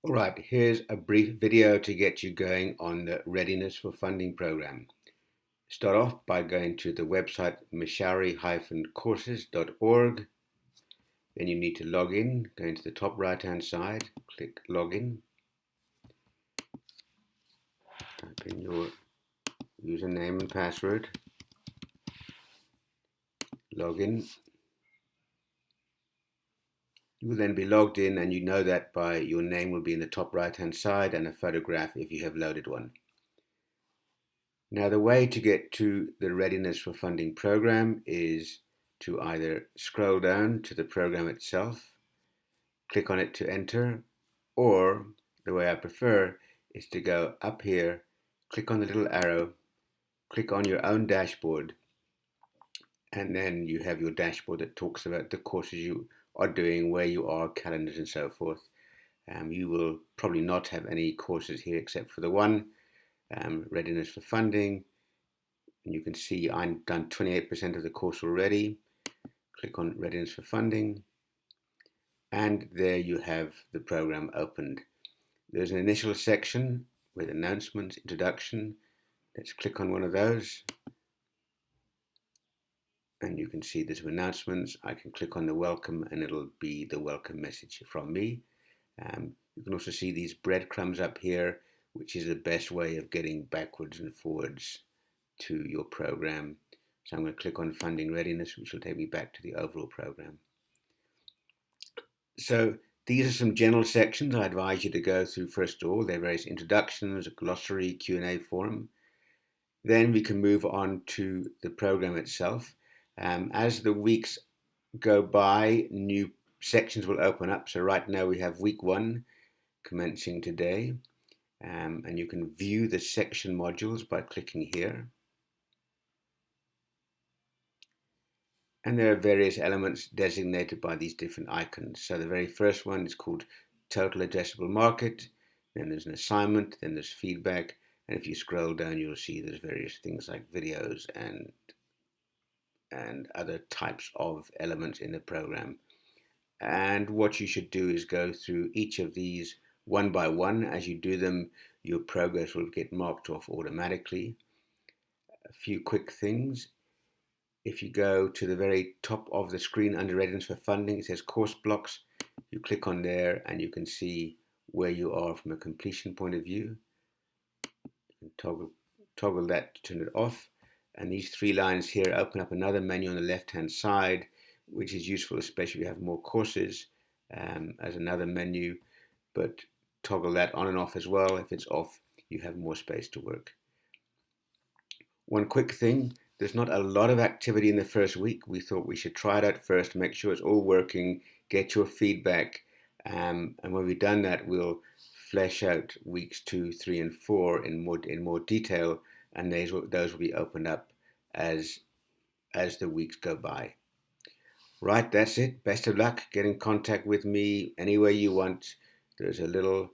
All right, here's a brief video to get you going on the Readiness for Funding program. Start off by going to the website mashauri-courses.org. Then you need to log in. Go into the top right hand side, click login, type in your username and password, log in. You will then be logged in, and you know that by your name will be in the top right hand side and a photograph if you have loaded one. Now, the way to get to the Readiness for Funding program is to either scroll down to the program itself, click on it to enter, or the way I prefer is to go up here, click on the little arrow, click on your own dashboard, and then you have your dashboard that talks about the courses you are doing, where you are, calendars, and so forth. You will probably not have any courses here except for the one, Readiness for Funding. And you can see I've done 28% of the course already. Click on Readiness for Funding, and there you have the program opened. There's an initial section with announcements, introduction. Let's click on one of those, and you can see there's announcements. I can click on the welcome, and it'll be the welcome message from me. You can also see these breadcrumbs up here, which is the best way of getting backwards and forwards to your program. So I'm going to click on Funding Readiness, which will take me back to the overall program. So these are some general sections I advise you to go through first of all. There are various introductions, a glossary, Q&A forum. Then we can move on to the program itself. As the weeks go by, new sections will open up. So right now we have week 1 commencing today. And you can view the section modules by clicking here. And there are various elements designated by these different icons. So the very first one is called Total Addressable Market. Then there's an assignment, then there's feedback. And if you scroll down, you'll see there's various things like videos and other types of elements in the program. And what you should do is go through each of these one by one. As you do them, your progress will get marked off automatically. A few quick things. If you go to the very top of the screen under Readiness for Funding, it says Course Blocks. You click on there and you can see where you are from a completion point of view. You can toggle that to turn it off. And these 3 lines here open up another menu on the left-hand side, which is useful, especially if you have more courses, as another menu. But toggle that on and off as well. If it's off, you have more space to work. One quick thing. There's not a lot of activity in the first week. We thought we should try it out first, make sure it's all working, get your feedback. And when we've done that, we'll flesh out weeks 2, 3, and 4 in more detail. And those will be opened up as the weeks go by. Right, that's it. Best of luck. Get in contact with me any way you want. There's a little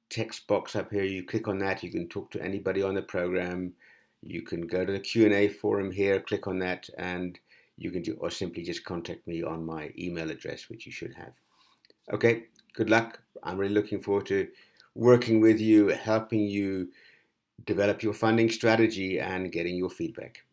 text box up here. You click on that. You can talk to anybody on the program. You can go to the Q&A forum here, click on that, and you can or simply just contact me on my email address, which you should have. Okay, good luck. I'm really looking forward to working with you, helping you develop your funding strategy and getting your feedback.